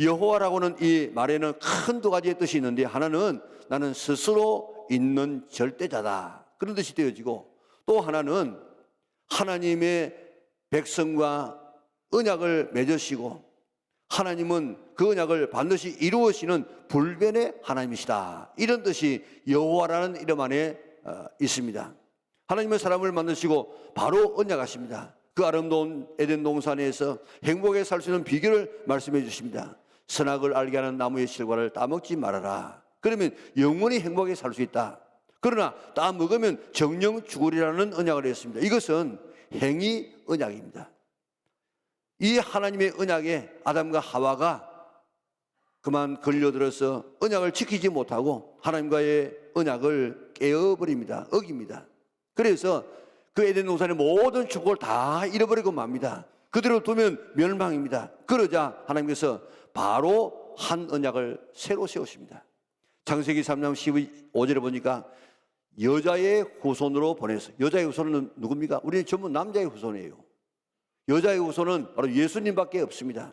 여호와라고는 이 말에는 큰 두 가지의 뜻이 있는데, 하나는 나는 스스로 있는 절대자다, 그런 뜻이 되어지고, 또 하나는 하나님의 백성과 언약을 맺으시고 하나님은 그 언약을 반드시 이루으시는 불변의 하나님이시다, 이런 뜻이 여호와라는 이름 안에 있습니다. 하나님은 사람을 만드시고 바로 언약하십니다. 그 아름다운 에덴 동산에서 행복하게 살 수 있는 비결을 말씀해 주십니다. 선악을 알게 하는 나무의 실과를 따먹지 말아라, 그러면 영원히 행복하게 살 수 있다. 그러나 따먹으면 정령 죽으리라는 언약을 했습니다. 이것은 행위 언약입니다. 이 하나님의 언약에 아담과 하와가 그만 걸려들어서 언약을 지키지 못하고 하나님과의 언약을 깨어버립니다. 어깁니다. 그래서 그 에덴 동산의 모든 축복을 다 잃어버리고 맙니다. 그대로 두면 멸망입니다. 그러자 하나님께서 바로 한 언약을 새로 세우십니다. 창세기 3장 15절에 보니까 여자의 후손으로 보내서, 여자의 후손은 누굽니까? 우리는 전부 남자의 후손이에요. 여자의 후손은 바로 예수님밖에 없습니다.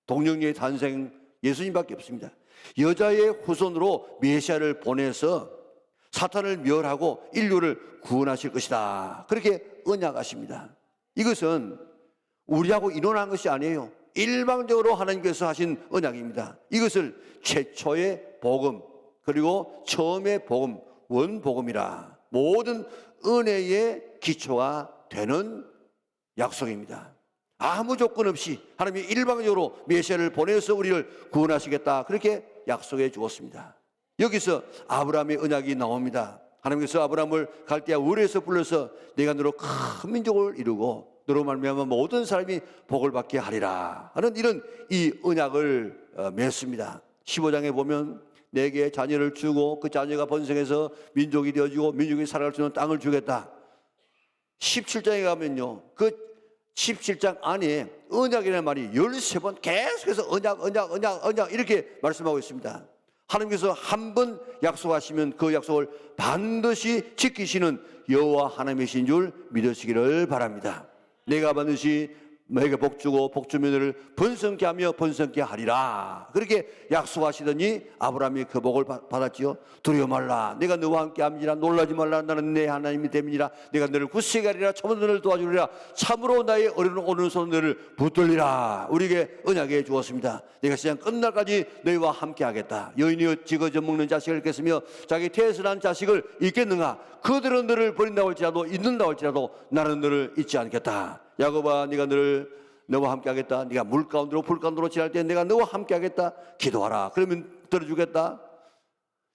동정녀의 탄생 예수님밖에 없습니다. 여자의 후손으로 메시아를 보내서 사탄을 멸하고 인류를 구원하실 것이다, 그렇게 언약하십니다. 이것은 우리하고 일어난 것이 아니에요. 일방적으로 하나님께서 하신 언약입니다. 이것을 최초의 복음, 그리고 처음의 복음, 원복음이라, 모든 은혜의 기초가 되는 약속입니다. 아무 조건 없이 하나님이 일방적으로 메시아를 보내서 우리를 구원하시겠다, 그렇게 약속해 주었습니다. 여기서 아브라함의 언약이 나옵니다. 하나님께서 아브라함을 갈대아 우르에서 불러서 내가 너로 큰 민족을 이루고 너로 말미암아 모든 사람이 복을 받게 하리라 하는 이런 이 언약을 맺습니다. 15장에 보면 내게 자녀를 주고 그 자녀가 번성해서 민족이 되어지고 민족이 살아갈 수 있는 땅을 주겠다. 17장에 가면요, 그 17장 안에 언약이라는 말이 13번 계속해서 언약 이렇게 말씀하고 있습니다. 하나님께서 한 번 약속하시면 그 약속을 반드시 지키시는 여호와 하나님이신 줄 믿으시기를 바랍니다. 내가 반드시 너에게 복주고 복주면 너를 번성케 하며 번성케 하리라, 그렇게 약속하시더니 아브라함이 그 복을 받았지요. 두려워 말라, 내가 너와 함께 함이라. 놀라지 말라, 나는 내 하나님이 됨이니라. 내가 너를 굳세게 하리라. 참으로 너를 도와주리라. 참으로 나의 어린 오른손 너를 붙들리라. 우리에게 언약해 주었습니다. 내가 세상 끝날까지 너희와 함께 하겠다. 여인이 지거져 먹는 자식을 있겠으며 자기 태에서 난 자식을 잊겠는가? 그들은 너를 버린다고 할지라도 잊는다고 할지라도 나는 너를 잊지 않겠다. 야곱아, 네가 너와 함께 하겠다. 네가 물 가운데로 불 가운데로 지날 때 내가 너와 함께 하겠다. 기도하라. 그러면 들어주겠다.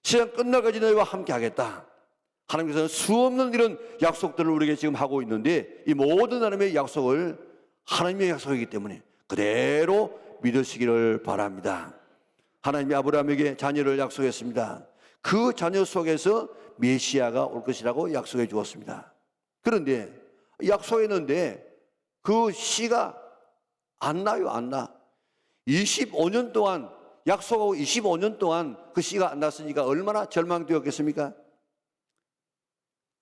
시간 끝날까지 너희와 함께 하겠다. 하나님께서는 수없는 이런 약속들을 우리에게 지금 하고 있는데, 이 모든 하나님의 약속을 하나님의 약속이기 때문에 그대로 믿으시기를 바랍니다. 하나님이 아브라함에게 자녀를 약속했습니다. 그 자녀 속에서 메시아가 올 것이라고 약속해 주었습니다. 그런데 약속했는데 그 씨가 안 나요. 안 나. 25년 동안 약속하고 25년 동안 그 씨가 안 났으니까 얼마나 절망되었겠습니까?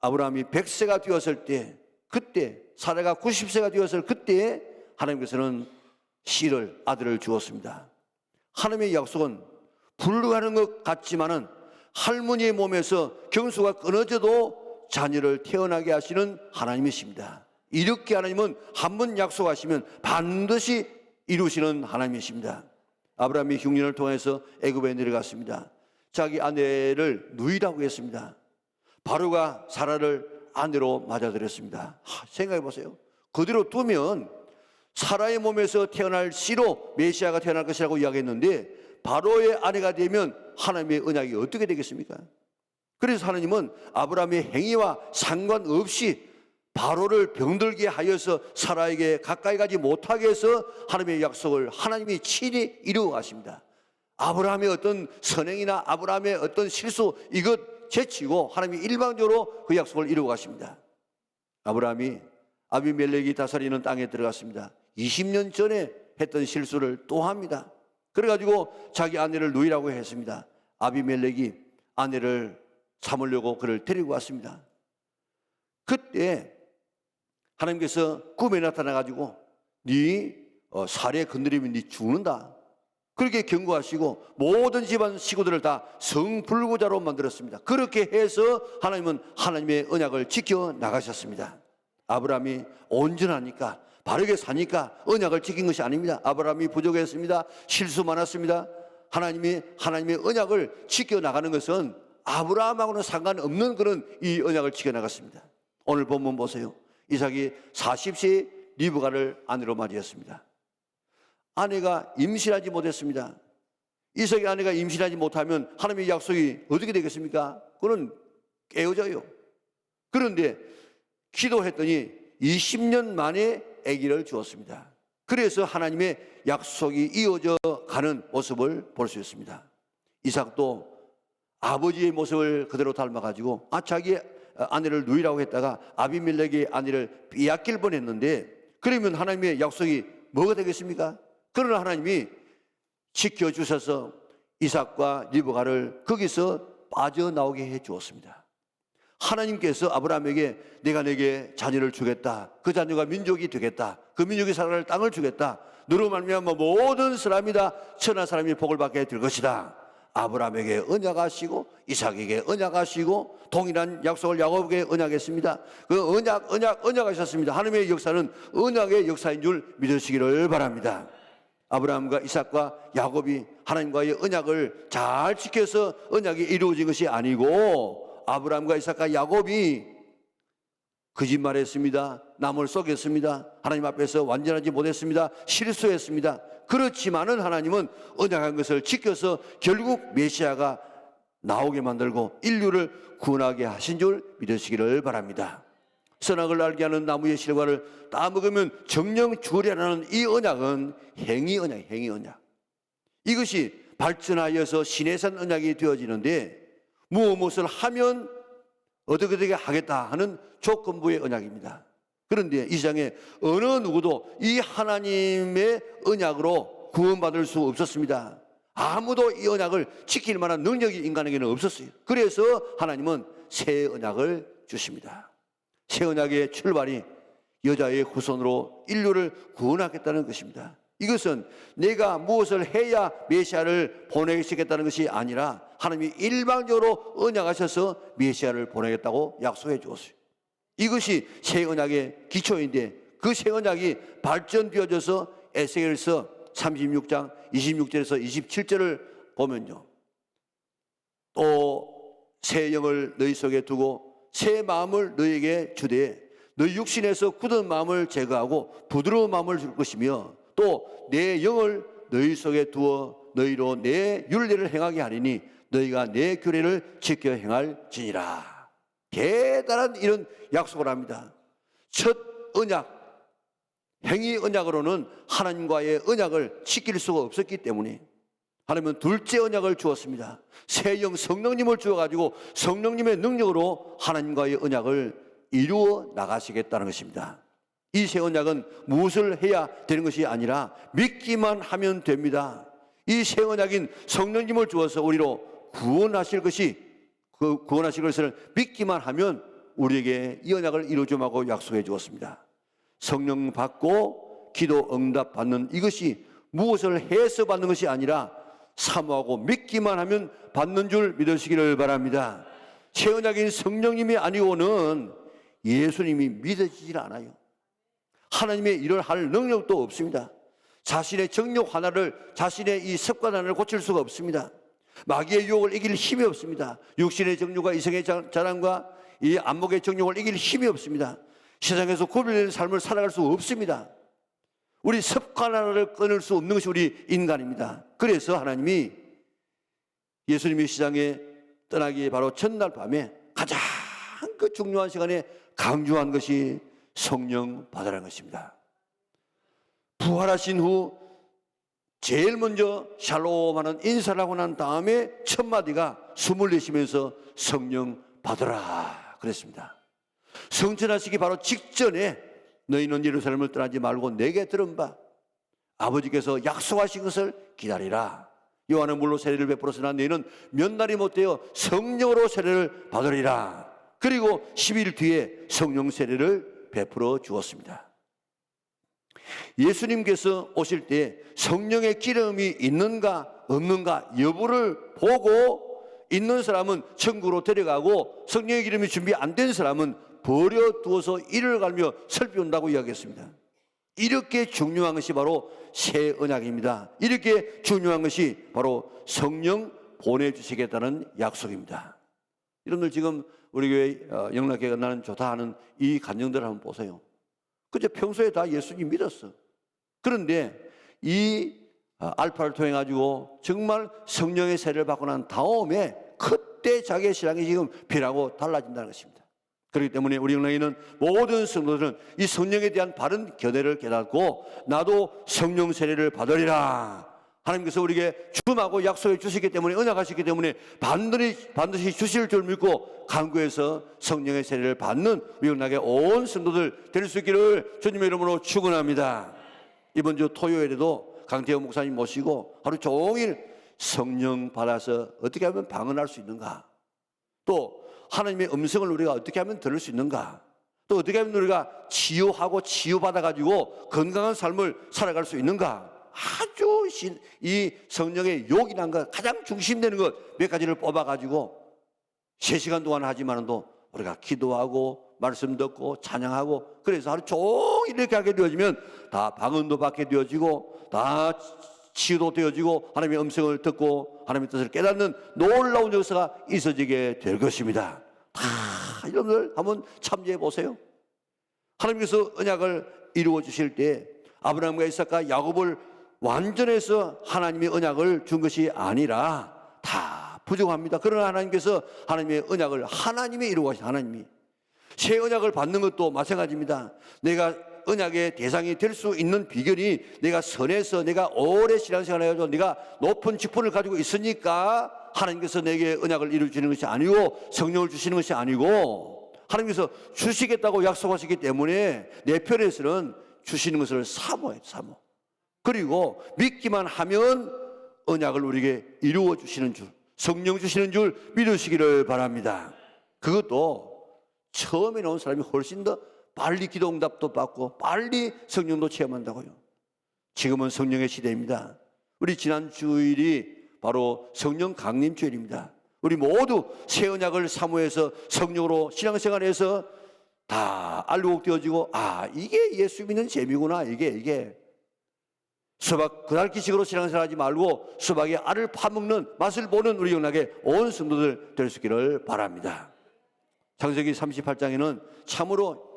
아브라함이 100세가 되었을 때, 그때 사라가 90세가 되었을 그때 하나님께서는 씨를, 아들을 주었습니다. 하나님의 약속은 불가능한 것 같지만은 할머니의 몸에서 경수가 끊어져도 자녀를 태어나게 하시는 하나님이십니다. 이렇게 하나님은 한 번 약속하시면 반드시 이루시는 하나님이십니다. 아브라함이 흉년을 통해서 애굽에 내려갔습니다. 자기 아내를 누이라고 했습니다. 바로가 사라를 아내로 맞아들였습니다. 생각해 보세요. 그대로 두면 사라의 몸에서 태어날 씨로 메시아가 태어날 것이라고 이야기했는데 바로의 아내가 되면 하나님의 언약이 어떻게 되겠습니까? 그래서 하나님은 아브라함의 행위와 상관없이 바로를 병들게 하여서 사라에게 가까이 가지 못하게 해서 하나님의 약속을 하나님이 친히 이루어 가십니다. 아브라함의 어떤 선행이나 아브라함의 어떤 실수, 이것 제치고 하나님이 일방적으로 그 약속을 이루어 가십니다. 아브라함이 아비멜렉이 다스리는 땅에 들어갔습니다. 20년 전에 했던 실수를 또 합니다. 그래가지고 자기 아내를 누이라고 했습니다. 아비멜렉이 아내를 삼으려고 그를 데리고 왔습니다. 그때 하나님께서 꿈에 나타나가지고 네 살에 건드리면 네 죽는다, 그렇게 경고하시고 모든 집안 식구들을 다 성불구자로 만들었습니다. 그렇게 해서 하나님은 하나님의 언약을 지켜 나가셨습니다. 아브라함이 온전하니까, 바르게 사니까 언약을 지킨 것이 아닙니다. 아브라함이 부족했습니다. 실수 많았습니다. 하나님의 언약을 지켜 나가는 것은 아브라함하고는 상관없는 그런 이 언약을 지켜 나갔습니다. 오늘 본문 보세요. 이삭이 40세에 리브가를 아내로 맞이했습니다. 아내가 임신하지 못했습니다. 이삭의 아내가 임신하지 못하면 하나님의 약속이 어떻게 되겠습니까? 그건 깨어져요. 그런데 기도했더니 20년 만에 아기를 주었습니다. 그래서 하나님의 약속이 이어져 가는 모습을 볼 수 있습니다. 이삭도 아버지의 모습을 그대로 닮아가지고 자기 아내를 누이라고 했다가 아비멜렉의 아내를 빼앗길 뻔했는데, 그러면 하나님의 약속이 뭐가 되겠습니까? 그러나 하나님이 지켜주셔서 이삭과 리브가를 거기서 빠져나오게 해 주었습니다. 하나님께서 아브라함에게 내가 내게 자녀를 주겠다, 그 자녀가 민족이 되겠다, 그 민족이 살아갈 땅을 주겠다, 너로 말미암아 모든 사람이 다 천하 사람이 복을 받게 될 것이다. 아브라함에게 언약하시고 이삭에게 언약하시고 동일한 약속을 야곱에게 언약했습니다. 그 언약하셨습니다. 하나님의 역사는 언약의 역사인 줄 믿으시기를 바랍니다. 아브라함과 이삭과 야곱이 하나님과의 언약을 잘 지켜서 언약이 이루어진 것이 아니고, 아브라함과 이삭과 야곱이 거짓말했습니다. 남을 속였습니다. 하나님 앞에서 완전하지 못했습니다. 실수했습니다. 그렇지만은 하나님은 언약한 것을 지켜서 결국 메시아가 나오게 만들고 인류를 구원하게 하신 줄 믿으시기를 바랍니다. 선악을 알게 하는 나무의 실과를 따먹으면 정령 죽으리라는 이 언약은 행위 언약, 행위 언약. 이것이 발전하여서 시내산 언약이 되어지는데, 무엇을 하면 어떻게 하겠다 하는 조건부의 언약입니다. 그런데 이 세상에 어느 누구도 이 하나님의 언약으로 구원받을 수 없었습니다. 아무도 이 언약을 지킬 만한 능력이 인간에게는 없었어요. 그래서 하나님은 새 언약을 주십니다. 새 언약의 출발이 여자의 후손으로 인류를 구원하겠다는 것입니다. 이것은 내가 무엇을 해야 메시아를 보내시겠다는 것이 아니라 하나님이 일방적으로 언약하셔서 메시아를 보내겠다고 약속해 주었어요. 이것이 새 언약의 기초인데, 그 새 언약이 발전되어져서 에스겔서 36장 26절에서 27절을 보면요, 또 새 영을 너희 속에 두고 새 마음을 너희에게 주되 너희 육신에서 굳은 마음을 제거하고 부드러운 마음을 줄 것이며, 또 내 영을 너희 속에 두어 너희로 내 율례를 행하게 하리니 너희가 내 규례를 지켜 행할지니라. 대단한 이런 약속을 합니다. 첫 언약, 행위 언약으로는 하나님과의 언약을 지킬 수가 없었기 때문에 하나님은 둘째 언약을 주었습니다. 새 영 성령님을 주어가지고 성령님의 능력으로 하나님과의 언약을 이루어 나가시겠다는 것입니다. 이 새 언약은 무엇을 해야 되는 것이 아니라 믿기만 하면 됩니다. 이 새 언약인 성령님을 주어서 우리로 구원하실 것을 믿기만 하면 우리에게 이 언약을 이루어주마고 약속해 주었습니다. 성령 받고 기도 응답 받는 이것이 무엇을 해서 받는 것이 아니라 사모하고 믿기만 하면 받는 줄 믿으시기를 바랍니다. 새 언약인 성령님이 아니고는 예수님이 믿어지질 않아요. 하나님의 일을 할 능력도 없습니다. 자신의 정욕 하나를, 자신의 이 습관 하나를 고칠 수가 없습니다. 마귀의 유혹을 이길 힘이 없습니다. 육신의 정욕과 이성의 자랑과 이 안목의 정욕을 이길 힘이 없습니다. 세상에서 구별되는 삶을 살아갈 수 없습니다. 우리 습관 하나를 끊을 수 없는 것이 우리 인간입니다. 그래서 하나님이 예수님이 시장에 떠나기 바로 전날 밤에 가장 그 중요한 시간에 강조한 것이 성령 받으라는 것입니다. 부활하신 후 제일 먼저 샬롬 하는 인사를 하고 난 다음에 첫 마디가 숨을 내쉬면서 성령 받으라 그랬습니다. 성천하시기 바로 직전에 너희는 예루살렘을 떠나지 말고 내게 들은 바 아버지께서 약속하신 것을 기다리라. 요한은 물로 세례를 베풀었으나 너희는 몇 날이 못되어 성령으로 세례를 받으리라. 그리고 10일 뒤에 성령 세례를 베풀어 주었습니다. 예수님께서 오실 때 성령의 기름이 있는가 없는가 여부를 보고 있는 사람은 천국으로 데려가고 성령의 기름이 준비 안 된 사람은 버려두어서 이를 갈며 살펴온다고 이야기했습니다. 이렇게 중요한 것이 바로 새 언약입니다. 이렇게 중요한 것이 바로 성령 보내주시겠다는 약속입니다. 여러분들 지금 우리 교회 영락교회가 나는 좋다 하는 이 간증들을 한번 보세요. 그저 평소에 다 예수님 믿었어. 그런데 이 알파를 통해 가지고 정말 성령의 세례를 받고 난 다음에 그때 자기의 신앙이 지금 변하고 달라진다는 것입니다. 그렇기 때문에 우리 영락에는 모든 성도들은 이 성령에 대한 바른 견해를 깨닫고 나도 성령 세례를 받으리라. 하나님께서 우리에게 주님하고 약속해 주시기 때문에 언약하시기 때문에 반드시 주실 줄 믿고 간구해서 성령의 세례를 받는 우리 영락의 온 성도들 될 수 있기를 주님의 이름으로 축원합니다. 이번 주 토요일에도 강태호 목사님 모시고 하루 종일 성령 받아서 어떻게 하면 방언할 수 있는가, 또 하나님의 음성을 우리가 어떻게 하면 들을 수 있는가, 또 어떻게 하면 우리가 치유하고 치유받아가지고 건강한 삶을 살아갈 수 있는가, 아주 이 성령의 요긴한 것, 가장 중심되는 것 몇 가지를 뽑아가지고 3시간 동안 하지만도 우리가 기도하고 말씀 듣고 찬양하고 그래서 하루 종일 이렇게 하게 되어지면 다 방언도 받게 되어지고 다 치유도 되어지고 하나님의 음성을 듣고 하나님의 뜻을 깨닫는 놀라운 역사가 있어지게 될 것입니다. 다 여러분들 한번 참조해 보세요. 하나님께서 언약을 이루어 주실 때 아브라함과 이삭과 야곱을 완전해서 하나님의 언약을 준 것이 아니라 다 부족합니다. 그러나 하나님께서 하나님의 언약을 하나님이 이루어 가신 하나님이 새 언약을 받는 것도 마찬가지입니다. 내가 언약의 대상이 될 수 있는 비결이 내가 선해서 내가 오래 신앙생활을 해가지고 내가 높은 직분을 가지고 있으니까 하나님께서 내게 언약을 이루어주는 것이 아니고 성령을 주시는 것이 아니고 하나님께서 주시겠다고 약속하시기 때문에 내 편에서는 주시는 것을 사모해요. 사모. 그리고 믿기만 하면 언약을 우리에게 이루어 주시는 줄, 성령 주시는 줄 믿으시기를 바랍니다. 그것도 처음에 나온 사람이 훨씬 더 빨리 기도 응답도 받고 빨리 성령도 체험한다고요. 지금은 성령의 시대입니다. 우리 지난 주일이 바로 성령 강림 주일입니다. 우리 모두 새 언약을 사모해서 성령으로 신앙생활에서 다 알곡되어지고 이게 예수 믿는 재미구나. 이게 수박 그날기식으로 신앙생활하지 말고 수박의 알을 파먹는 맛을 보는 우리 영락의 온 성도들 될 수 있기를 바랍니다. 창세기 38장에는 참으로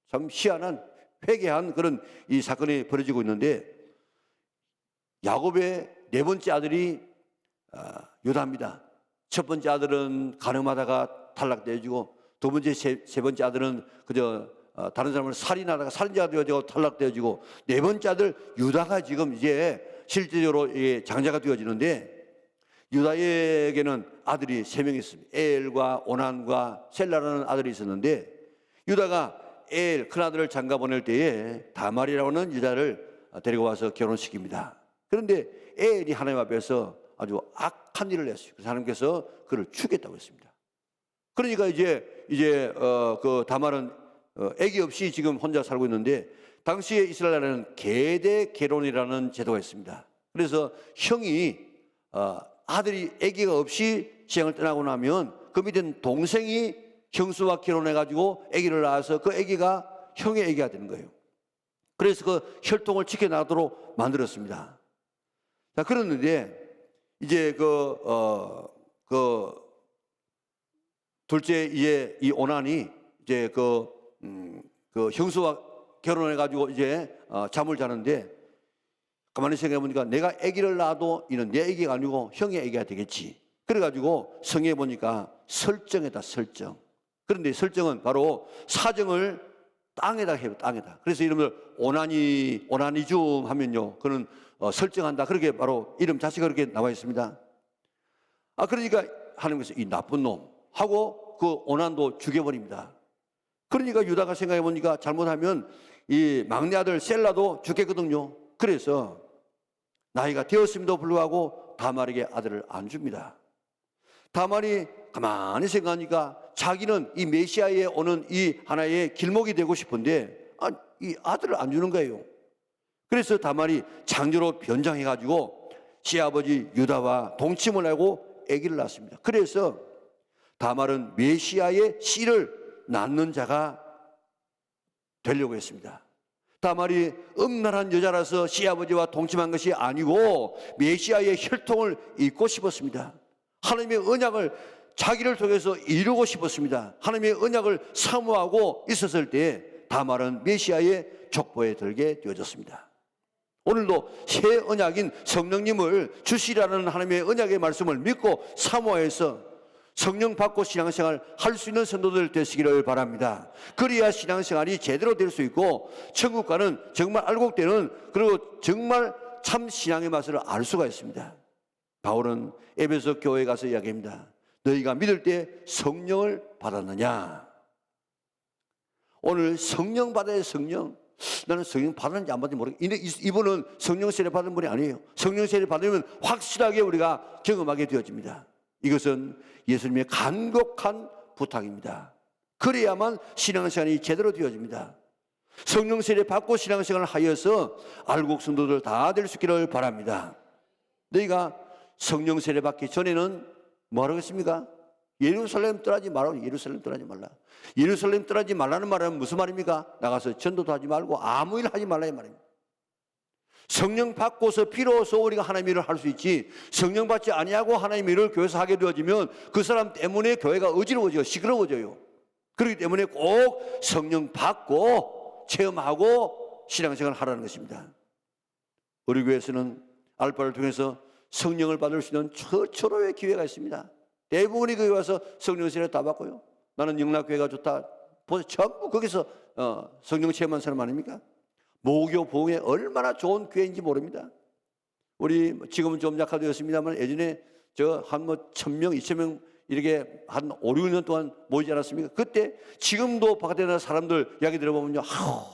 참 희한한 회개한 그런 이 사건이 벌어지고 있는데 야곱의 4번째 아들이 유다입니다. 첫 번째 아들은 가늠하다가 탈락되어지고 두 번째, 세 번째 아들은 그저 다른 사람을 살인하다가 살인자가 되어지고 탈락되어지고 4번째 아들 유다가 지금 이제 실제적으로 장자가 되어지는데 유다에게는 아들이 3명이 있습니다. 에엘과 오난과 셀라라는 아들이 있었는데 유다가 에엘 큰아들을 장가 보낼 때에 다말이라고는 유다를 데리고 와서 결혼시킵니다. 그런데 에엘이 하나님 앞에서 아주 악한 일을 했어요. 그래서 하나님께서 그를 죽였다고 했습니다. 그러니까 이제 그 다말은 아기 없이 지금 혼자 살고 있는데 당시에 이스라엘 나라는 계대 계론이라는 제도가 있습니다. 그래서 형이 아들이 아기가 없이 시행을 떠나고 나면 그 밑에 동생이 형수와 결혼해가지고 아기를 낳아서 그 아기가 형의 아기가 되는 거예요. 그래서 그 혈통을 지켜나도록 만들었습니다. 자, 그랬는데 이제 둘째 이제 이 오난이 이제 그 형수와 결혼해가지고 이제 잠을 자는데 가만히 생각해 보니까 내가 아기를 낳아도 이는 내 아기가 아니고 형의 아기가 되겠지. 그래가지고 성에 보니까 설정에다 설정. 그런데 설정은 바로 사정을 땅에다 해요. 땅에다. 그래서 이름을 오나니즘 하면요, 그는 설정한다. 그렇게 바로 이름 자체가 그렇게 나와 있습니다. 그러니까 하나님께서 이 나쁜 놈 하고 그 오난도 죽여버립니다. 그러니까 유다가 생각해 보니까 잘못하면 이 막내 아들 셀라도 죽겠거든요. 그래서 나이가 되었음에도 불구하고 다말에게 아들을 안 줍니다. 다말이 가만히 생각하니까 자기는 이 메시아에 오는 이 하나의 길목이 되고 싶은데 이 아들을 안 주는 거예요. 그래서 다말이 장녀로 변장해가지고 시아버지 유다와 동침을 하고 아기를 낳습니다. 그래서 다말은 메시아의 씨를 낳는 자가 되려고 했습니다. 다말이 음란한 여자라서 시아버지와 동침한 것이 아니고 메시아의 혈통을 잇고 싶었습니다. 하나님의 언약을 자기를 통해서 이루고 싶었습니다. 하나님의 언약을 사모하고 있었을 때 다말은 메시아의 족보에 들게 되어졌습니다. 오늘도 새 언약인 성령님을 주시라는 하나님의 언약의 말씀을 믿고 사모해서 성령 받고 신앙생활 할 수 있는 성도들 되시기를 바랍니다. 그래야 신앙생활이 제대로 될 수 있고 천국과는 정말 알곡되는, 그리고 정말 참 신앙의 맛을 알 수가 있습니다. 바울은 에베소 교회에 가서 이야기합니다. 너희가 믿을 때 성령을 받았느냐? 오늘 성령 받아야 성령. 나는 성령 받았는지 안 받았는지 모르겠는데 이분은 성령 세례 받은 분이 아니에요. 성령 세례 받으면 확실하게 우리가 경험하게 되어집니다. 이것은 예수님의 간곡한 부탁입니다. 그래야만 신앙생활이 제대로 되어집니다. 성령 세례 받고 신앙생활을 하여서 알곡 성도들 다 될 수 있기를 바랍니다. 너희가 성령 세례 받기 전에는 뭐라고 했습니까? 예루살렘 떠나지 말라고. 예루살렘 떠나지 말라. 예루살렘 떠나지 말라는 말은 무슨 말입니까? 나가서 전도도 하지 말고 아무 일 하지 말라 이 말입니다. 성령 받고서 비로소 우리가 하나님의 일을 할 수 있지, 성령 받지 아니하고 하나님의 일을 교회에서 하게 되어지면 그 사람 때문에 교회가 어지러워져요. 시끄러워져요. 그렇기 때문에 꼭 성령 받고 체험하고 신앙생활을 하라는 것입니다. 우리 교회에서는 알파를 통해서 성령을 받을 수 있는 최초로의 기회가 있습니다. 대부분이 거기 와서 성령 세례 다 받고요. 나는 영락교회가 좋다. 전부 거기서 성령 체험한 사람 아닙니까? 모교 보험에 얼마나 좋은 교회인지 모릅니다. 우리 지금은 좀 약화되었습니다만 예전에 저 한 1,000명, 2,000명 이렇게 한 5, 6년 동안 모이지 않았습니까? 그때 지금도 바깥에 나간 사람들 이야기 들어보면요,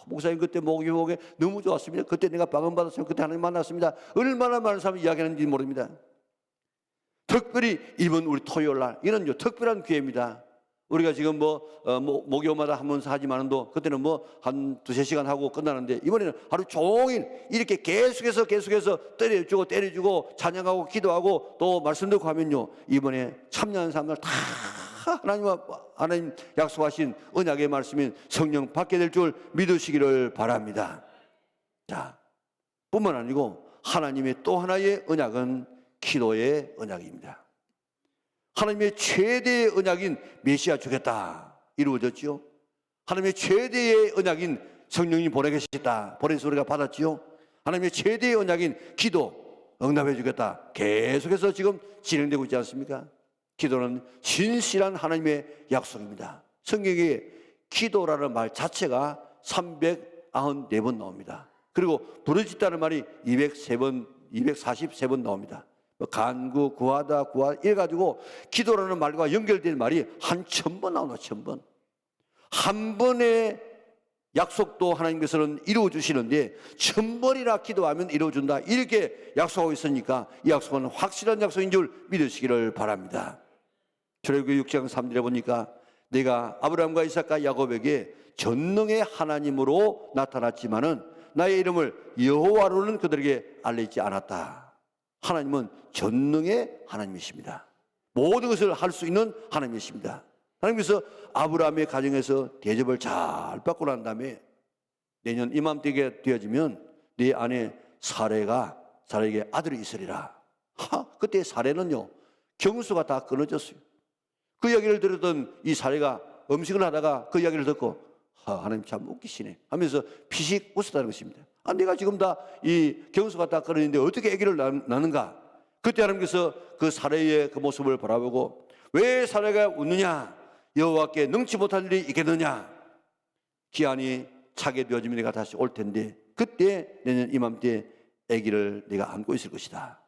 목사님 그때 모교에 너무 좋았습니다. 그때 내가 방언 받았으면 그때 하나님 만났습니다. 얼마나 많은 사람이 이야기하는지 모릅니다. 특별히 이번 우리 토요일 날 이는 특별한 기회입니다. 우리가 지금 목요마다 한 번 하지만도 그때는 한 2-3시간 하고 끝나는데 이번에는 하루 종일 이렇게 계속해서 때려주고 찬양하고 기도하고 또 말씀 듣고 하면요, 이번에 참여하는 사람들 다 하나님 약속하신 언약의 말씀인 성령 받게 될 줄 믿으시기를 바랍니다. 자, 뿐만 아니고 하나님의 또 하나의 언약은 기도의 언약입니다. 하나님의 최대의 언약인 메시아 주겠다 이루어졌지요. 하나님의 최대의 언약인 성령님 보내겠다 보내서 우리가 받았지요. 하나님의 최대의 언약인 기도 응답해 주겠다 계속해서 지금 진행되고 있지 않습니까? 기도는 신실한 하나님의 약속입니다. 성경에 기도라는 말 자체가 394번 나옵니다. 그리고 부르짖다는 말이 203번, 243번 나옵니다. 간구, 구하다, 이래가지고 기도라는 말과 연결된 말이 한 1,000번 나오나 1,000번. 한 번의 약속도 하나님께서는 이루어주시는데 1,000번이나 기도하면 이루어준다 이렇게 약속하고 있으니까 이 약속은 확실한 약속인 줄 믿으시기를 바랍니다. 출애굽기 6장 3절에 보니까 내가 아브라함과 이삭과 야곱에게 전능의 하나님으로 나타났지만은 나의 이름을 여호와로는 그들에게 알리지 않았다. 하나님은 전능의 하나님이십니다. 모든 것을 할 수 있는 하나님이십니다. 하나님께서 아브라함의 가정에서 대접을 잘 받고 난 다음에 내년 이맘때가 되어지면 네 아내 사라에게 아들이 있으리라. 그때 사라는요 경수가 다 끊어졌어요. 그 이야기를 들었던 이 사라가 음식을 하다가 그 이야기를 듣고 하나님 참 웃기시네 하면서 피식 웃었다는 것입니다. 내가 지금 다 이 경수가 다 끊어졌는데 어떻게 아기를 낳는가? 그때 하나님께서 그 사라의 그 모습을 바라보고 왜 사라가 웃느냐? 여호와께 능치 못할 일이 있겠느냐? 기한이 차게 되어지면 내가 다시 올 텐데 그때 내년 이맘때 아기를 내가 안고 있을 것이다.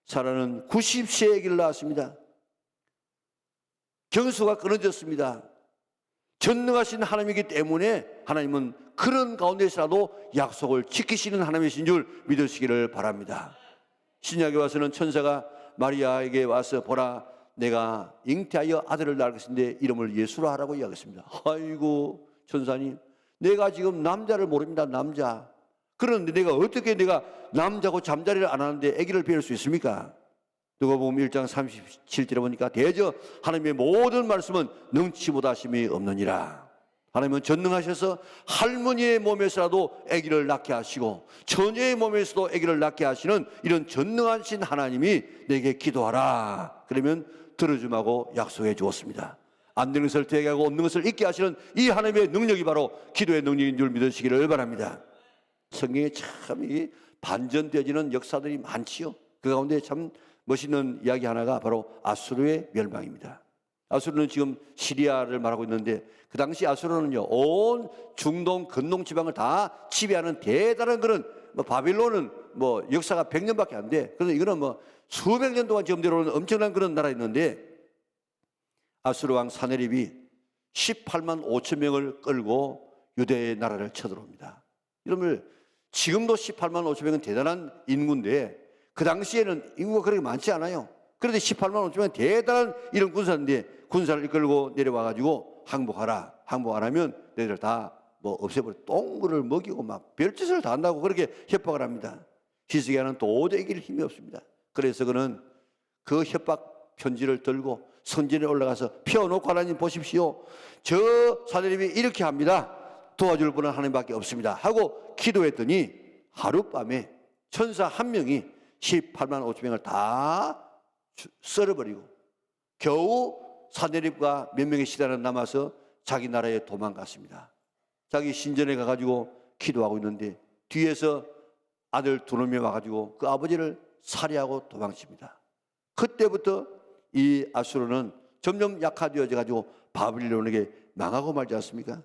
사라는 90세에 아기를 낳았습니다. 경수가 끊어졌습니다. 전능하신 하나님이기 때문에 하나님은 그런 가운데서라도 약속을 지키시는 하나님이신 줄 믿으시기를 바랍니다. 신약에 와서는 천사가 마리아에게 와서 보라 내가 잉태하여 아들을 낳을 것인데 이름을 예수라 하라고 이야기했습니다. 아이고 천사님 내가 지금 남자를 모릅니다. 남자. 그런데 내가 남자고 잠자리를 안 하는데 아기를 배울 수 있습니까? 누가복음 1장 37절에 보니까 대저 하나님의 모든 말씀은 능치 못하심이 없느니라. 하나님은 전능하셔서 할머니의 몸에서라도 아기를 낳게 하시고 처녀의 몸에서도 아기를 낳게 하시는 이런 전능하신 하나님이 내게 기도하라. 그러면 들어줌하고 약속해 주었습니다. 안 되는 것을 되게 하고 없는 것을 있게 하시는 이 하나님의 능력이 바로 기도의 능력인 줄 믿으시기를 바랍니다. 성경에 참 반전되어지는 역사들이 많지요. 그 가운데 참 멋있는 이야기 하나가 바로 아수르의 멸망입니다. 아수르는 지금 시리아를 말하고 있는데 그 당시 아수르는요 온 중동 근동 지방을 다 지배하는 대단한 그런 바빌론은 역사가 100년밖에 안 돼. 그런데 이거는 수백 년 동안 지금 내려오는 엄청난 그런 나라였는데 아수르 왕 사네립이 18만 5천 명을 끌고 유대의 나라를 쳐들어옵니다. 이러면 지금도 18만 5천 명은 대단한 인구인데 그 당시에는 인구가 그렇게 많지 않아요. 그런데 18만 5천 명은 대단한 이런 군사인데 군사를 이끌고 내려와가지고 항복하라. 항복 안 하면 너희들 다 없애버려. 똥물을 먹이고 막 별짓을 다 한다고 그렇게 협박을 합니다. 히스기야는 도저히 이길 힘이 없습니다. 그래서 그는 그 협박 편지를 들고 성전에 올라가서 펴놓고 하나님 보십시오. 저 사내립이 이렇게 합니다. 도와줄 분은 하나님밖에 없습니다. 하고 기도했더니 하룻밤에 천사 한 명이 18만 5천 명을 다 썰어버리고 겨우 사내립과 몇 명의 시단은 남아서 자기 나라에 도망갔습니다. 자기 신전에 가가지고 기도하고 있는데 뒤에서 아들 두 놈이 와가지고 그 아버지를 살해하고 도망칩니다. 그때부터 이 아수르는 점점 약화되어져 가지고 바빌론에게 망하고 말지 않습니까?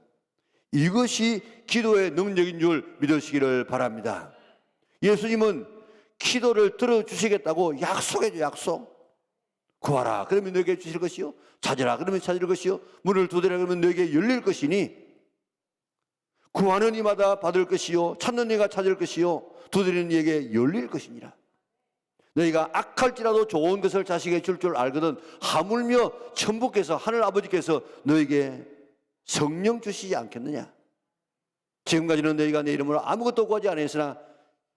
이것이 기도의 능력인 줄 믿으시기를 바랍니다. 예수님은 기도를 들어주시겠다고 약속해줘. 약속. 구하라 그러면 너에게 주실 것이요, 찾으라 그러면 찾을 것이요, 문을 두드리라 그러면 너에게 열릴 것이니 구하는 이마다 받을 것이요 찾는 이가 찾을 것이요 두드리는 이에게 열릴 것이니라. 너희가 악할지라도 좋은 것을 자식에게 줄 줄 알거든 하물며 천부께서 하늘 아버지께서 너에게 성령 주시지 않겠느냐. 지금까지는 너희가 내 이름으로 아무것도 구하지 않았으나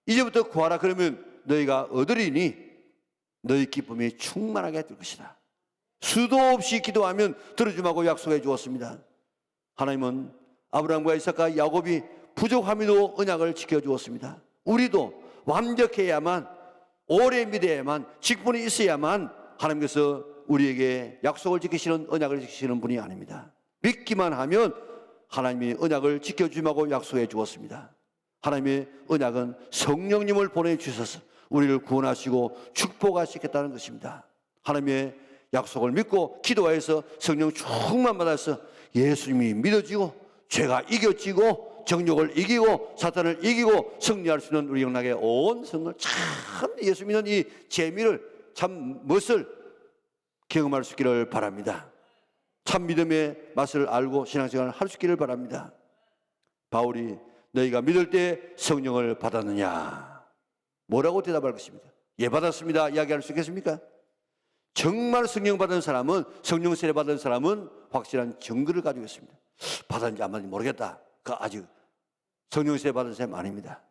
이제부터 구하라 그러면 너희가 얻으리니 너희 기쁨이 충만하게 될 것이다. 수도 없이 기도하면 들어주마고 약속해 주었습니다. 하나님은 아브라함과 이삭과 야곱이 부족함에도 언약을 지켜주었습니다. 우리도 완벽해야만, 오래 믿어야만, 직분이 있어야만 하나님께서 우리에게 약속을 지키시는, 언약을 지키시는 분이 아닙니다. 믿기만 하면 하나님이 언약을 지켜주마고 약속해 주었습니다. 하나님의 언약은 성령님을 보내주셔서 우리를 구원하시고 축복하시겠다는 것입니다. 하나님의 약속을 믿고 기도해서 성령 충만 받아서 예수님이 믿어지고 죄가 이겨지고 정욕을 이기고 사탄을 이기고 승리할 수 있는 우리 영락의 온 성을 참 예수 믿는 이 재미를 참 멋을 경험할 수 있기를 바랍니다. 참 믿음의 맛을 알고 신앙생활을 할 수 있기를 바랍니다. 바울이 너희가 믿을 때 성령을 받았느냐? 뭐라고 대답할 것입니까? 예, 받았습니다. 이야기할 수 있겠습니까? 정말 성령 받은 사람은, 성령 세례 받은 사람은 확실한 증거를 가지고 있습니다. 받았는지 안 받았는지 모르겠다. 그 아직 성령 세례 받은 사람 아닙니다.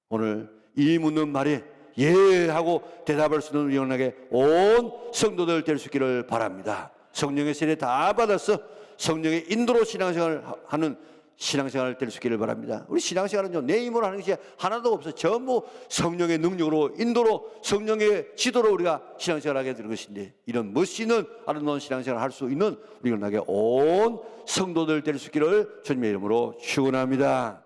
오늘 이 묻는 말에 예 하고 대답할 수 있는 우리 영락의 온 성도들 될 수 있기를 바랍니다. 성령의 세례 다 받아서 성령의 인도로 신앙생활을 하는 신앙생활을 될 수 있기를 바랍니다. 우리 신앙생활은요 내 힘으로 하는 것이 하나도 없어요. 전부 성령의 능력으로, 인도로, 성령의 지도로 우리가 신앙생활을 하게 되는 것인데 이런 멋있는 아름다운 신앙생활을 할 수 있는 우리 영락의 온 성도들 될 수 있기를 주님의 이름으로 축원합니다.